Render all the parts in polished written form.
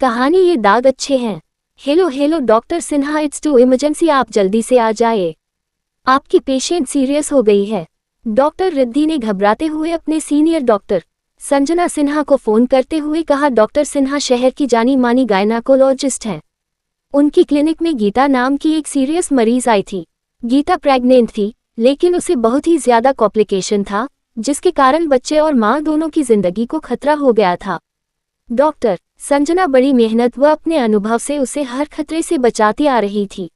कहानी ये दाग अच्छे हैं। Hello hello doctor Sinha, it's too emergency, आप जल्दी से आ जाए, आपकी पेशेंट सीरियस हो गई है। डॉक्टर रिद्धि ने घबराते हुए अपने सीनियर डॉक्टर संजना सिन्हा को फोन करते हुए कहा। डॉक्टर सिन्हा शहर की जानी मानी गायनाकोलॉजिस्ट हैं। उनकी क्लिनिक में गीता नाम की एक सीरियस मरीज आई थी। गीता प्रेग्नेंट थी, लेकिन उसे बहुत ही ज्यादा कॉम्प्लिकेशन था, जिसके कारण बच्चे और मां दोनों की जिंदगी को खतरा हो गया था। डॉक्टर संजना बड़ी मेहनत व अपने अनुभव से उसे हर खतरे से बचाती आ रही थी।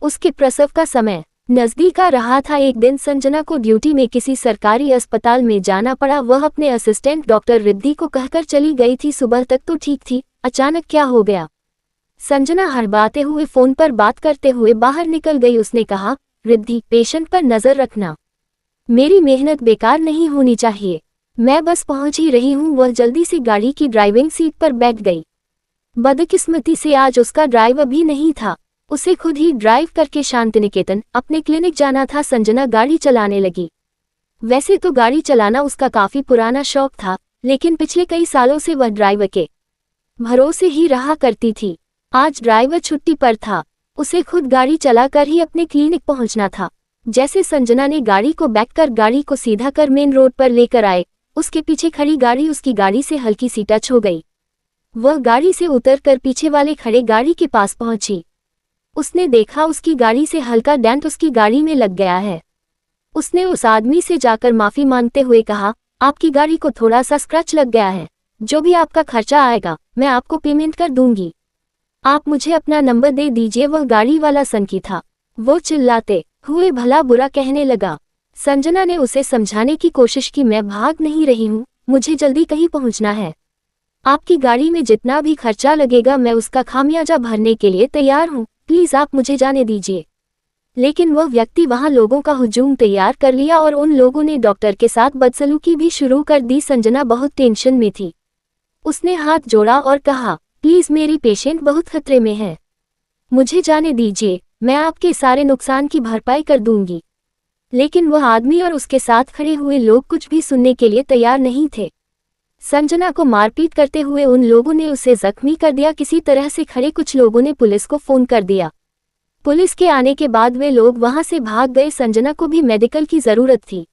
उसके प्रसव का समय नजदीक आ रहा था। एक दिन संजना को ड्यूटी में किसी सरकारी अस्पताल में जाना पड़ा। वह अपने असिस्टेंट डॉक्टर रिद्धि को कहकर चली गई थी। सुबह तक तो ठीक थी, अचानक क्या हो गया? संजना हड़बड़ाते हुए फोन पर बात करते हुए बाहर निकल गई। उसने कहा, रिद्धि, पेशेंट पर नजर रखना, मेरी मेहनत बेकार नहीं होनी चाहिए, मैं बस पहुंच ही रही हूं। वह जल्दी से गाड़ी की ड्राइविंग सीट पर बैठ गई। बदकिस्मती से आज उसका ड्राइवर भी नहीं था। उसे खुद ही ड्राइव करके शांतिनिकेतन अपने क्लिनिक जाना था। संजना गाड़ी चलाने लगी। वैसे तो गाड़ी चलाना उसका काफी पुराना शौक था, लेकिन पिछले कई सालों से वह ड्राइवर के भरोसे ही रहा करती थी। आज ड्राइवर छुट्टी पर था, उसे खुद गाड़ी चलाकर ही अपने क्लिनिक पहुंचना था। जैसे संजना ने गाड़ी को बैक कर गाड़ी को सीधा कर मेन रोड पर लेकर आए, उसके पीछे खड़ी गाड़ी उसकी गाड़ी से हल्की सी टच हो गई। वह गाड़ी से उतरकर पीछे वाले खड़े गाड़ी के पास पहुंची। उसने देखा उसकी गाड़ी से हल्का डेंट उसकी गाड़ी में लग गया है। उसने उस आदमी से जाकर माफी मांगते हुए कहा, आपकी गाड़ी को थोड़ा सा स्क्रैच लग गया है, जो भी आपका खर्चा आएगा मैं आपको पेमेंट कर दूंगी, आप मुझे अपना नंबर दे दीजिए। वह गाड़ी वाला सनकी था। वो चिल्लाते हुए भला बुरा कहने लगा। संजना ने उसे समझाने की कोशिश की, मैं भाग नहीं रही हूँ, मुझे जल्दी कहीं पहुँचना है, आपकी गाड़ी में जितना भी खर्चा लगेगा मैं उसका खामियाजा भरने के लिए तैयार हूँ, प्लीज आप मुझे जाने दीजिए। लेकिन वह व्यक्ति वहां लोगों का हुजूम तैयार कर लिया और उन लोगों ने डॉक्टर के साथ बदसलूकी भी शुरू कर दी। संजना बहुत टेंशन में थी। उसने हाथ जोड़ा और कहा, प्लीज मेरी पेशेंट बहुत खतरे में है, मुझे जाने दीजिए, मैं आपके सारे नुकसान की भरपाई कर दूंगी। लेकिन वह आदमी और उसके साथ खड़े हुए लोग कुछ भी सुनने के लिए तैयार नहीं थे। संजना को मारपीट करते हुए उन लोगों ने उसे जख्मी कर दिया। किसी तरह से खड़े कुछ लोगों ने पुलिस को फोन कर दिया। पुलिस के आने के बाद वे लोग वहां से भाग गए। संजना को भी मेडिकल की जरूरत थी।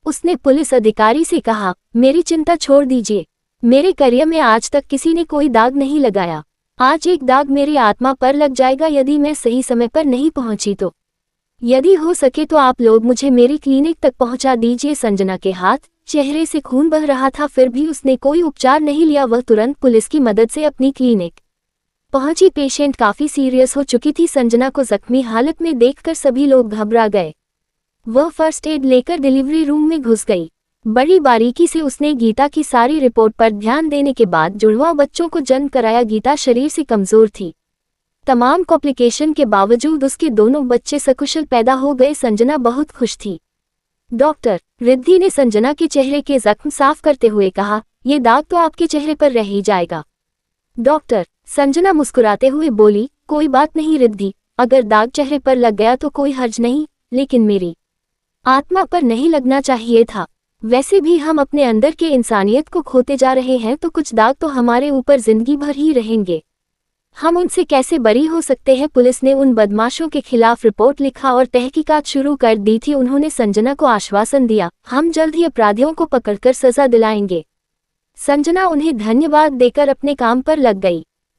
उसने पुलिस अधिकारी से कहा, मेरी चिंता छोड़ दीजिए, मेरे करियर में आज तक किसी ने कोई दाग नहीं लगाया, आज एक दाग मेरी आत्मा पर लग जाएगा यदि मैं सही समय पर नहीं पहुंची तो। यदि हो सके तो आप लोग मुझे मेरी क्लिनिक तक पहुंचा दीजिए। संजना के हाथ चेहरे से खून बह रहा था, फिर भी उसने कोई उपचार नहीं लिया। वह तुरंत पुलिस की मदद से अपनी क्लिनिक पहुंची। पेशेंट काफी सीरियस हो चुकी थी। संजना को जख्मी हालत में देखकर सभी लोग घबरा गए। वह फर्स्ट एड लेकर डिलीवरी रूम में घुस गई। बड़ी बारीकी से उसने गीता की सारी रिपोर्ट पर ध्यान देने के बाद जुड़वा बच्चों को जन्म कराया। गीता शरीर से कमजोर थी, तमाम कॉम्प्लिकेशन के बावजूद उसके दोनों बच्चे सकुशल पैदा हो गए। संजना बहुत खुश थी। डॉक्टर रिद्धि ने संजना के चेहरे के जख्म साफ करते हुए कहा, ये दाग तो आपके चेहरे पर रह ही जाएगा। डॉक्टर संजना मुस्कुराते हुए बोली, कोई बात नहीं रिद्धि, अगर दाग चेहरे पर लग गया तो कोई हर्ज नहीं, लेकिन मेरी आत्मा पर नहीं लगना चाहिए था। वैसे भी हम अपने अंदर के इंसानियत को खोते जा रहे हैं, तो कुछ दाग तो हमारे ऊपर जिंदगी भर ही रहेंगे, हम उनसे कैसे बरी हो सकते हैं। पुलिस ने उन बदमाशों के खिलाफ रिपोर्ट लिखा और तहकीकात शुरू कर दी थी। उन्होंने संजना को आश्वासन दिया, हम जल्द ही अपराधियों को पकड़कर सजा दिलाएंगे। संजना उन्हें धन्यवाद देकर अपने काम पर लग गई।